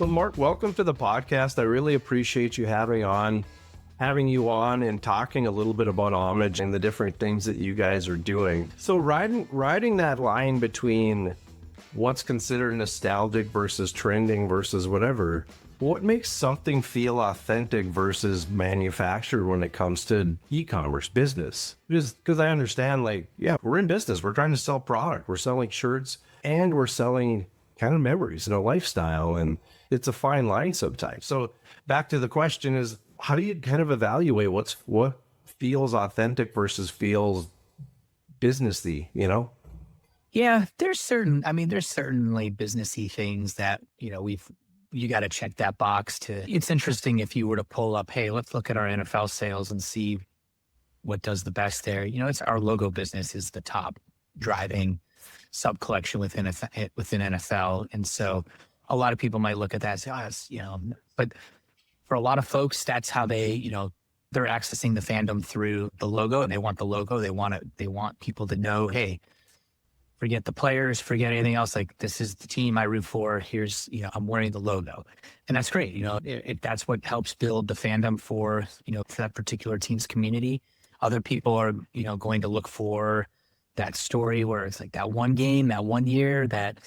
Well, Mark, welcome to the podcast. I really appreciate you having you on and talking a little bit about Homage and the different things that you guys are doing. So riding that line between what's considered nostalgic versus trending versus whatever, what makes something feel authentic versus manufactured when it comes to e-commerce business? Because I understand, we're in business. We're trying to sell product. We're selling shirts and we're selling kind of memories and a lifestyle, and it's a fine line sometimes. So back to the question is, how do you kind of evaluate what feels authentic versus feels businessy, Yeah, there's certainly businessy things that, you got to check that box it's interesting if you were to pull up, hey, let's look at our NFL sales and see what does the best there. It's our logo business is the top driving sub collection within NFL. And so a lot of people might look at that and say, but for a lot of folks, that's how they, they're accessing the fandom through the logo, and they want the logo. They want people to know, hey, forget the players, forget anything else. Like, this is the team I root for. Here's, I'm wearing the logo. And that's great. That's what helps build the fandom for that particular team's community. Other people are, going to look for that story where it's like that one game, that 1 year that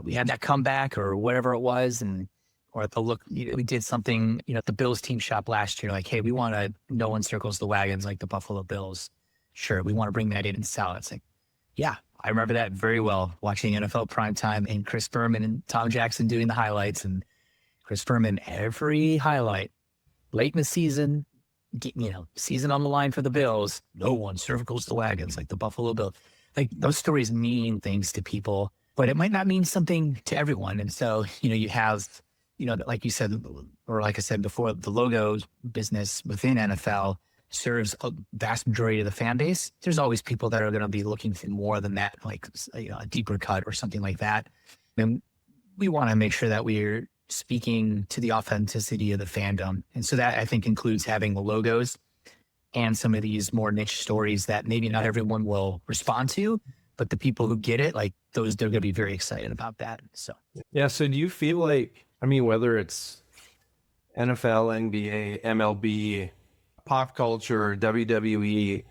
we had that comeback or whatever it was, or the look, we did something at the Bills team shop last year, like, hey, we want to no one circles the wagons like the Buffalo Bills. Sure, we want to bring that in and sell it. It's like, yeah, I remember that very well, watching NFL primetime and Chris Berman and Tom Jackson doing the highlights, and Chris Berman every highlight late in the season, season on the line for the Bills, no one circles the wagons like the Buffalo Bills. Like, those stories mean things to people, but it might not mean something to everyone. And so, you have, like you said, or like I said before, the logo business within NFL serves a vast majority of the fan base. There's always people that are going to be looking for more than that, like a deeper cut or something like that. And we want to make sure that we're speaking to the authenticity of the fandom. And so that, I think, includes having the logos and some of these more niche stories that maybe not everyone will respond to, but the people who get it, like those, they're going to be very excited about that. So, yeah. So do you feel like, whether it's NFL, NBA, MLB, pop culture, WWE,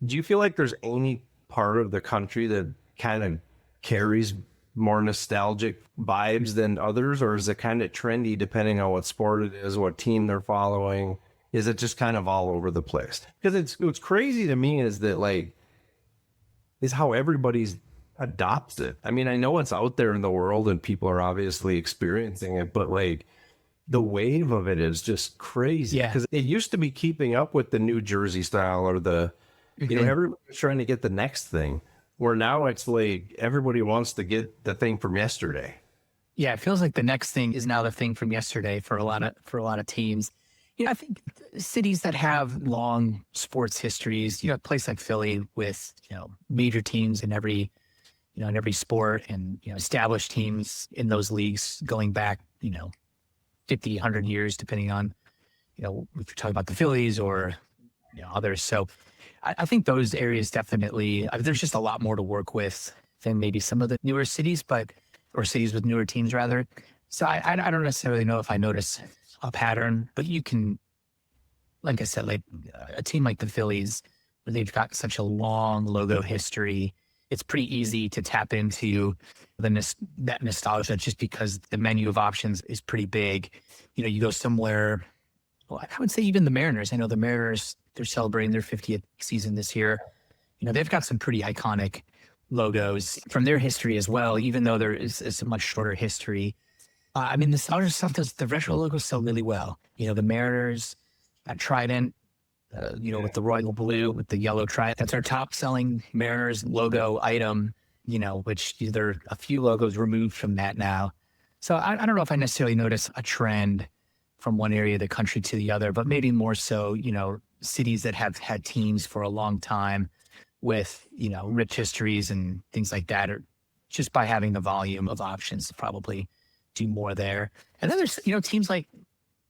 do you feel like there's any part of the country that kind of carries more nostalgic vibes than others, or is it kind of trendy depending on what sport it is, what team they're following? Is it just kind of all over the place? Because what's crazy to me is that is how everybody's adopts it. I know it's out there in the world and people are obviously experiencing it, but the wave of it is just crazy. Yeah. Because it used to be keeping up with the New Jersey style or everybody's trying to get the next thing, where now it's like everybody wants to get the thing from yesterday. Yeah, it feels like the next thing is now the thing from yesterday for a lot of teams. I think cities that have long sports histories, a place like Philly with, major teams in every sport, and, established teams in those leagues going back, 50, 100 years, depending on, if you're talking about the Phillies or, others. So I think those areas definitely, there's just a lot more to work with than maybe some of the newer cities, or cities with newer teams rather. So I don't necessarily know if I notice a pattern, but you can, like I said, like a team like the Phillies, where they've got such a long logo history, it's pretty easy to tap into that nostalgia just because the menu of options is pretty big. You go somewhere, well, I would say even the Mariners. I know the Mariners, they're celebrating their 50th season this year. They've got some pretty iconic logos from their history as well, even though there is a much shorter history. The nostalgia stuff the retro logos sell really well. The Mariners, that Trident, with the royal blue, with the yellow Trident, that's our top selling Mariners logo item, which there are a few logos removed from that now. So I don't know if I necessarily notice a trend from one area of the country to the other, but maybe more so, cities that have had teams for a long time with, rich histories and things like that, or just by having the volume of options to probably do more there. And then there's, teams like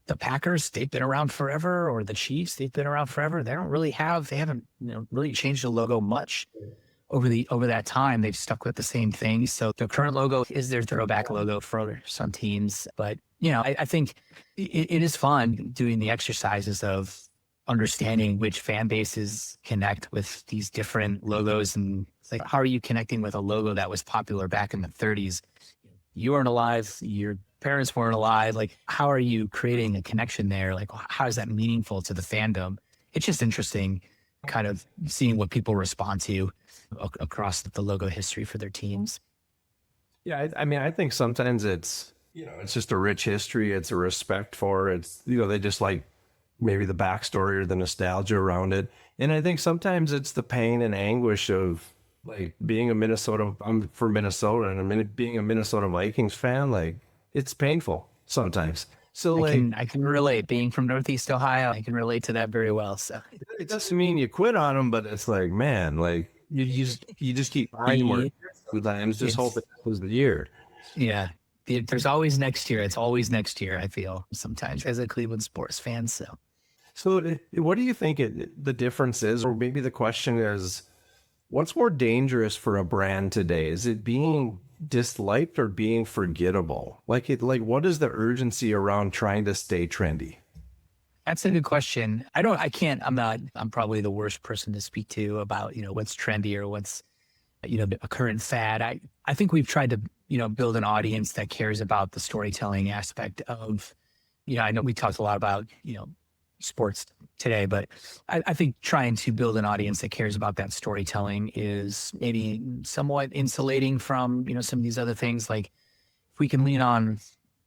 the Packers, they've been around forever, or the Chiefs, they've been around forever. They haven't really changed the logo much over that time, they've stuck with the same thing. So the current logo is their throwback logo for some teams. But, I think it is fun doing the exercises of understanding which fan bases connect with these different logos. And it's like, how are you connecting with a logo that was popular back in the 30s? You weren't alive, your parents weren't alive. Like, how are you creating a connection there? Like, how is that meaningful to the fandom? It's just interesting kind of seeing what people respond to across the logo history for their teams. Yeah, I mean, I think sometimes it's, it's just a rich history. It's a respect for it's, they just like maybe the backstory or the nostalgia around it. And I think sometimes it's the pain and anguish of like being a I'm from Minnesota, and being a Minnesota Vikings fan, like it's painful sometimes. So I can relate. Being from Northeast Ohio, I can relate to that very well. So it doesn't mean you quit on them, but it's like, man, like you just keep finding more times, just hope it was the year. Yeah. There's always next year. It's always next year, I feel sometimes as a Cleveland sports fan. So what do you think the difference is? Or maybe the question is, what's more dangerous for a brand today? Is it being disliked or being forgettable? Like what is the urgency around trying to stay trendy? that's a good question. I'm probably the worst person to speak to about, what's trendy or what's, a current fad. I think we've tried to, build an audience that cares about the storytelling aspect of, I know we talked a lot about, sports today, but I think trying to build an audience that cares about that storytelling is maybe somewhat insulating from, some of these other things. Like if we can lean on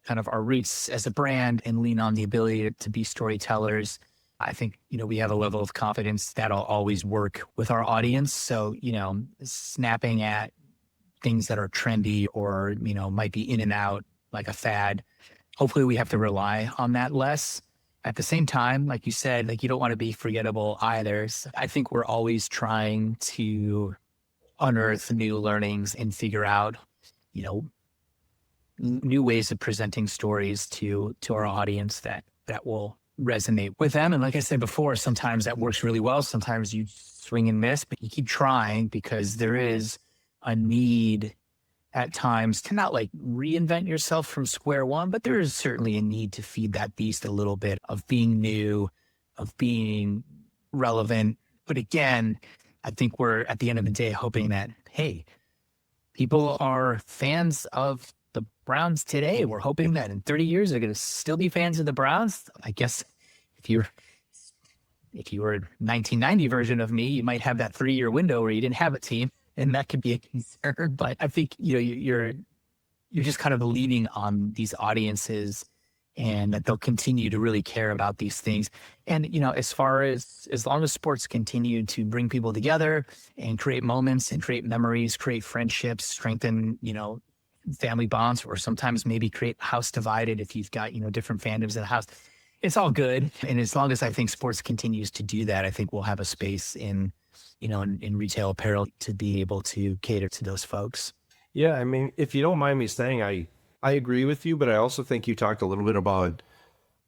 kind of our roots as a brand and lean on the ability to be storytellers, I think, we have a level of confidence that'll always work with our audience. So, snapping at things that are trendy or, might be in and out like a fad, hopefully we have to rely on that less. At the same time, like you said, like you don't want to be forgettable either. So I think we're always trying to unearth new learnings and figure out, new ways of presenting stories to our audience that will resonate with them. And like I said before, sometimes that works really well. Sometimes you swing and miss, but you keep trying because there is a need at times to not like reinvent yourself from square one, but there is certainly a need to feed that beast a little bit of being new, of being relevant. But again, I think we're at the end of the day hoping that, hey, people are fans of the Browns today. We're hoping that in 30 years they're going to still be fans of the Browns. I guess if you were a 1990 version of me, you might have that 3-year window where you didn't have a team. And that could be a concern, but I think, you're just kind of leaning on these audiences and that they'll continue to really care about these things. And, as long as sports continue to bring people together and create moments and create memories, create friendships, strengthen, family bonds, or sometimes maybe create house divided if you've got, different fandoms in the house, it's all good. And as long as I think sports continues to do that, I think we'll have a space in retail apparel to be able to cater to those folks. Yeah, I mean, if you don't mind me saying, I agree with you, but I also think you talked a little bit about,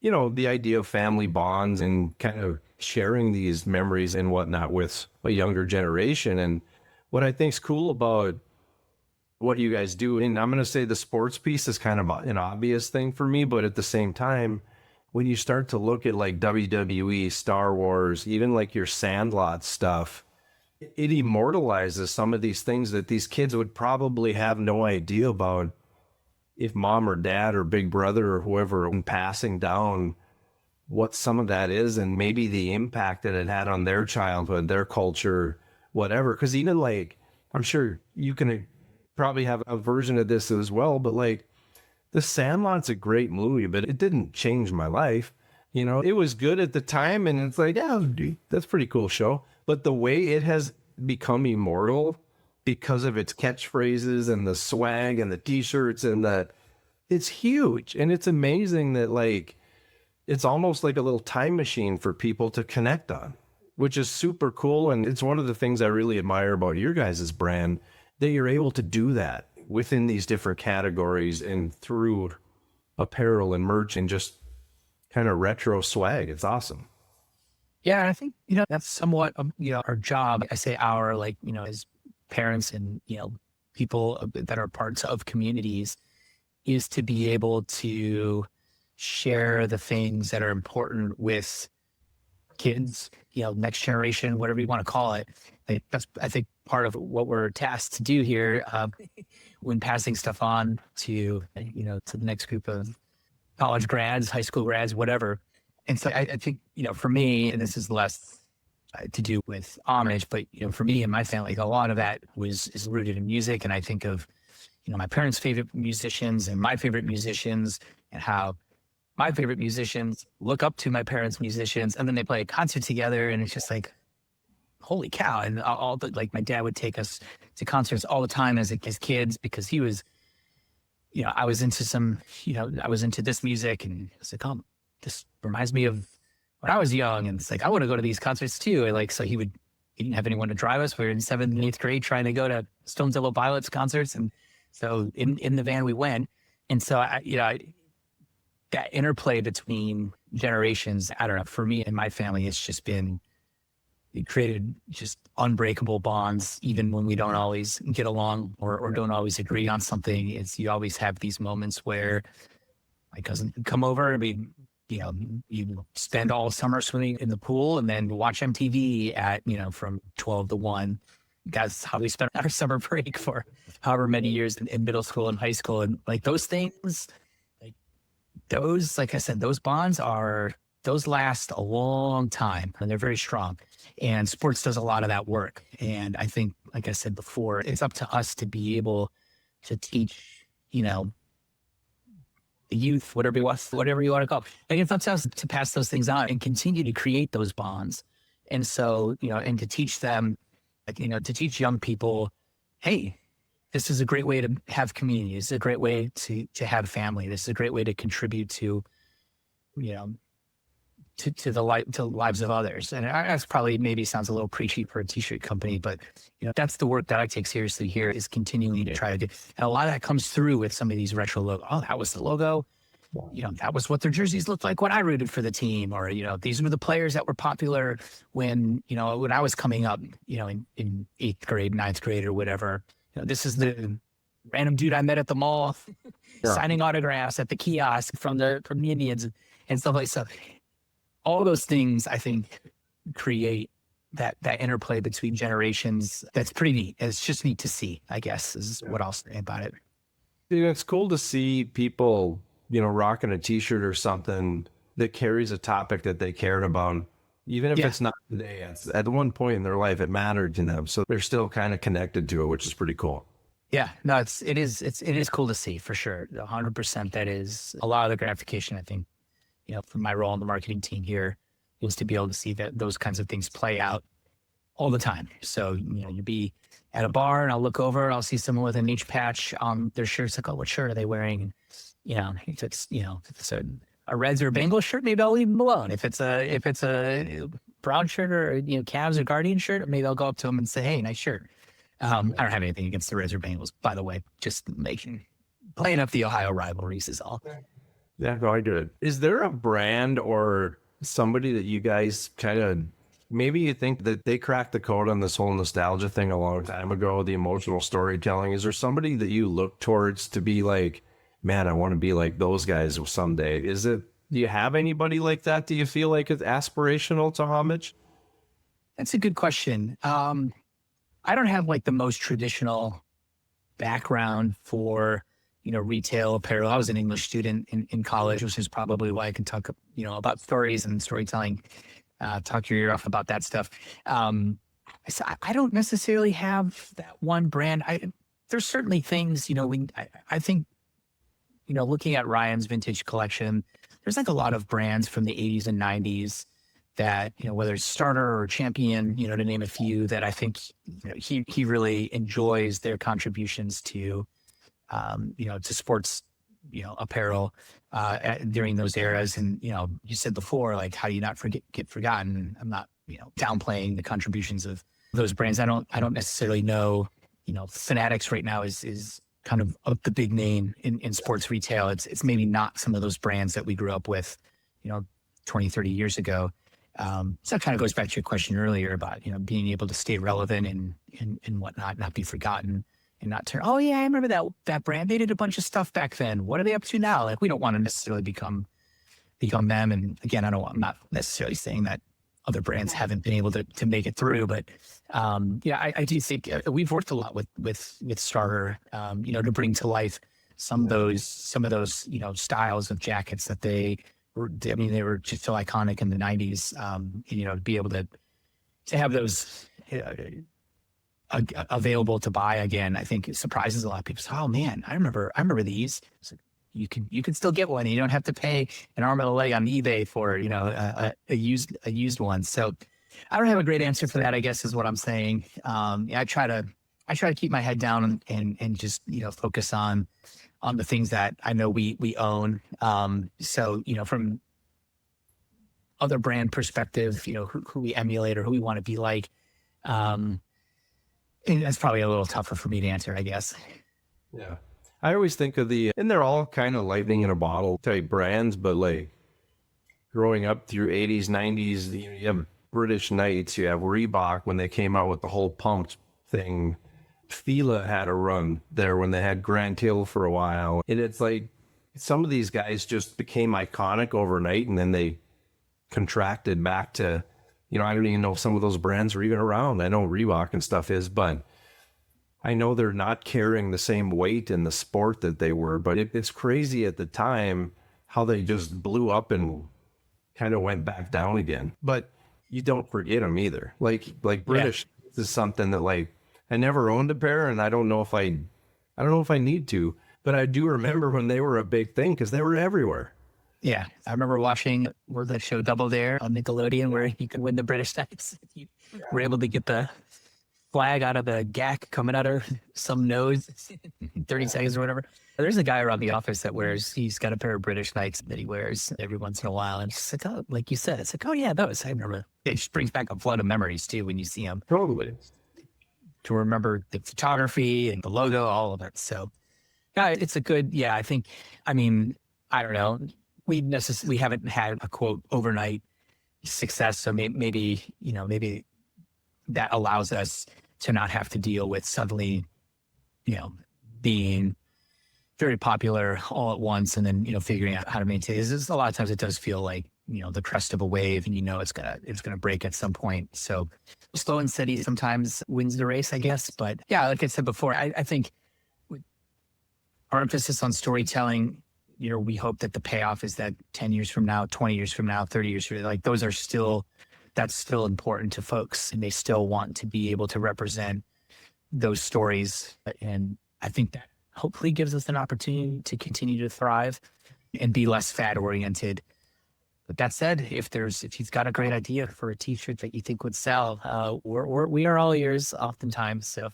the idea of family bonds and kind of sharing these memories and whatnot with a younger generation. And what I think is cool about what you guys do, and I'm going to say the sports piece is kind of an obvious thing for me, but at the same time, when you start to look at like WWE, Star Wars, even like your Sandlot stuff, it immortalizes some of these things that these kids would probably have no idea about if mom or dad or big brother or whoever passing down what some of that is and maybe the impact that it had on their childhood, their culture, whatever. Because even like, I'm sure you can probably have a version of this as well, but like The Sandlot's a great movie, but it didn't change my life. It was good at the time, and it's like, yeah, dude, that's a pretty cool show. But the way it has become immortal because of its catchphrases and the swag and the t-shirts it's huge. And it's amazing that like, it's almost like a little time machine for people to connect on, which is super cool. And it's one of the things I really admire about your guys' brand, that you're able to do that within these different categories and through apparel and merch and just kind of retro swag. It's awesome. Yeah, I think, that's somewhat, our job. I say our, like, as parents and, people that are parts of communities is to be able to share the things that are important with kids, next generation, whatever you want to call it. That's, I think, part of what we're tasked to do here when passing stuff on to, to the next group of college grads, high school grads, whatever. And so I think, for me, and this is less to do with homage, but, for me and my family, a lot of that is rooted in music. And I think of, my parents' favorite musicians and my favorite musicians, and how my favorite musicians look up to my parents' musicians, and then they play a concert together, and it's just like, holy cow. And all the, like, my dad would take us to concerts all the time as kids, because he was, I was into I was into this music, and it's like, oh, this reminds me of when I was young. And it's like, I want to go to these concerts too. And so he didn't have anyone to drive us. We were in 7th and 8th grade trying to go to Stone Temple Pilots concerts. And so in the van we went. And so that interplay between generations, I don't know, for me and my family, it's just been, it created just unbreakable bonds, even when we don't always get along or don't always agree on something. You always have these moments where my cousin would come over and you spend all summer swimming in the pool and then watch MTV at, from 12 to 1. That's how we spent our summer break for however many years in middle school and high school. And like those things, like I said, those bonds those last a long time, and they're very strong. And sports does a lot of that work. And I think, like I said before, it's up to us to be able to teach, the youth, whatever you want to call it. Like, it's up to us to pass those things on and continue to create those bonds. And so, and to teach them, to teach young people, hey, this is a great way to have community. This is a great way to have family. This is a great way to contribute to, to the lives of others. And that's probably maybe sounds a little preachy for a t-shirt company, but that's the work that I take seriously here, is continuing to try to do. And a lot of that comes through with some of these retro logos. Oh, that was the logo. That was what their jerseys looked like when I rooted for the team, or, these were the players that were popular when I was coming up, in 8th grade, 9th grade or whatever. This is the random dude I met at the mall, signing autographs at the kiosk from the Indians and stuff like that. All those things, I think, create that interplay between generations. That's pretty neat. It's just neat to see, I guess, is what I'll say about it. It's cool to see people, rocking a t-shirt or something that carries a topic that they cared about. Even if it's not today, at one point in their life, it mattered to them. So they're still kind of connected to it, which is pretty cool. Yeah, no, it is cool to see, for sure. 100%. That is a lot of the gratification, I think, from my role on the marketing team here, is to be able to see that those kinds of things play out all the time. So, you'd be at a bar and I'll look over and I'll see someone with an H patch on their shirt. It's like, oh, what shirt are they wearing? If it's a Reds or Bengals shirt, maybe I'll leave them alone. If it's a Brown shirt or, Cavs or Guardian shirt, maybe I'll go up to them and say, hey, nice shirt. I don't have anything against the Reds or Bengals, by the way, just playing up the Ohio rivalries is all. Yeah, no, I get it. Is there a brand or somebody that you guys kind of, maybe you think that they cracked the code on this whole nostalgia thing a long time ago, the emotional storytelling? Is there somebody that you look towards to be like, man, I want to be like those guys someday? Do you have anybody like that? Do you feel like it's aspirational to Homage? That's a good question. I don't have like the most traditional background for, retail apparel. I was an English student in college, which is probably why I can talk, about stories and storytelling, talk your ear off about that stuff. So I don't necessarily have that one brand. There's certainly things, I think, looking at Ryan's vintage collection, there's like a lot of brands from the 80s and 90s that, whether it's Starter or Champion, to name a few, that I think, he really enjoys their contributions to, to sports, apparel during those eras. And, you said before, like, how do you not get forgotten? I'm not, downplaying the contributions of those brands. I don't necessarily know, Fanatics right now is kind of the big name in sports retail. It's maybe not some of those brands that we grew up with, 20, 30 years ago. So that kind of goes back to your question earlier about, being able to stay relevant and whatnot, not be forgotten and not turn, oh yeah, I remember that brand. They did a bunch of stuff back then. What are they up to now? Like, we don't want to necessarily become them. And again, I'm not necessarily saying that other brands haven't been able to make it through, but I do think we've worked a lot with Starter, to bring to life some of those styles of jackets that they were just so iconic in the 90s. To be able to have those available to buy again, I think it surprises a lot of people. So, oh man, I remember these. It's like, you can still get one. You don't have to pay an arm and a leg on eBay for a used one. So I don't have a great answer for that, I guess, is what I'm saying. I try to keep my head down and just focus on the things that I know we own. So from other brand perspective, who we emulate or who we want to be like. And that's probably a little tougher for me to answer, I guess. Yeah. I always think of and they're all kind of lightning in a bottle type brands, but like growing up through 80s, 90s, you have British Knights, you have Reebok when they came out with the whole pump thing. Fila had a run there when they had Grant Hill for a while. And it's like some of these guys just became iconic overnight and then they contracted back to, I don't even know if some of those brands are even around. I know Reebok and stuff is, but I know they're not carrying the same weight in the sport that they were, but it's crazy at the time how they just blew up and kind of went back down again. But you don't forget them either. Like British is something that like I never owned a pair, and I don't know if I need to, but I do remember when they were a big thing because they were everywhere. Yeah, I remember watching the show Double Dare on Nickelodeon where you could win the British Knights. You were able to get the flag out of the gack coming out of some nose in 30 seconds or whatever. There's a guy around the office that he's got a pair of British Knights that he wears every once in a while. And it's like, oh, like you said, it's like, oh yeah, those. I remember. It just brings back a flood of memories too when you see them. Totally. To remember the photography and the logo, all of it. So yeah, it's a good, I think, I don't know. We haven't had a quote overnight success. So maybe that allows us to not have to deal with suddenly, being very popular all at once and then, figuring out how to maintain this. A lot of times it does feel like, the crest of a wave and it's gonna break at some point. So slow and steady sometimes wins the race, I guess. But yeah, like I said before, I think with our emphasis on storytelling, we hope that the payoff is that 10 years from now, 20 years from now, 30 years from now, like that's still important to folks and they still want to be able to represent those stories. And I think that hopefully gives us an opportunity to continue to thrive and be less fad oriented. But that said, if you've got a great idea for a t-shirt that you think would sell, we are all ears oftentimes. So.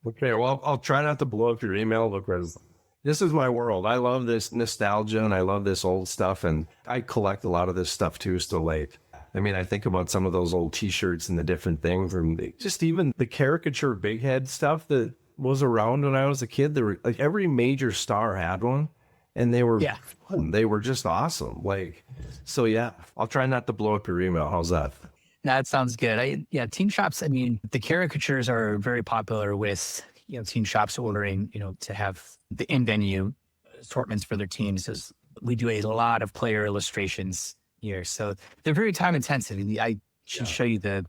Okay. Well, I'll try not to blow up your email because this is my world. I love this nostalgia and I love this old stuff. And I collect a lot of this stuff too, still late. I think about some of those old t-shirts and the different things from just even the caricature big head stuff that was around when I was a kid. There were like every major star had one and they were fun. They were just awesome. I'll try not to blow up your email. How's that? That sounds good. Team shops. The caricatures are very popular with, team shops ordering, to have the in-venue assortments for their teams. As we do a lot of player illustrations here. So they're very time intensive. I should show you the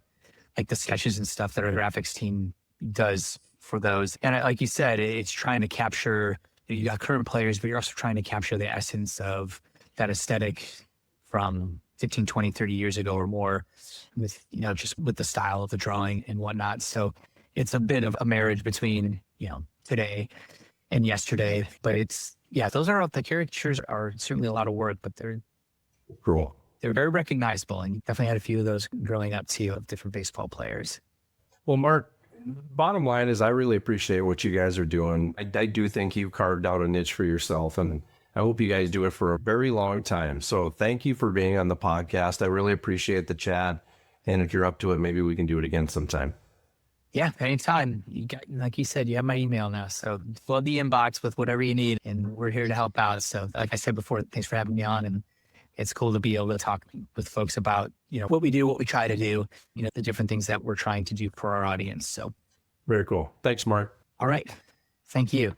sketches and stuff that our graphics team does for those. And like you said, it's trying to capture, you got current players, but you're also trying to capture the essence of that aesthetic from 15, 20, 30 years ago or more with, just with the style of the drawing and whatnot. So it's a bit of a marriage between, today and yesterday, but the caricatures are certainly a lot of work, but they're cool. They're very recognizable, and you definitely had a few of those growing up too of different baseball players. Well, Mark, bottom line is I really appreciate what you guys are doing. I do think you've carved out a niche for yourself, and I hope you guys do it for a very long time. So thank you for being on the podcast. I really appreciate the chat. And if you're up to it, maybe we can do it again sometime. Yeah, anytime. Like you said, you have my email now. So flood the inbox with whatever you need, and we're here to help out. So like I said before, thanks for having me on, and it's cool to be able to talk with folks about, what we do, what we try to do, the different things that we're trying to do for our audience. So very cool. Thanks, Mark. All right. Thank you.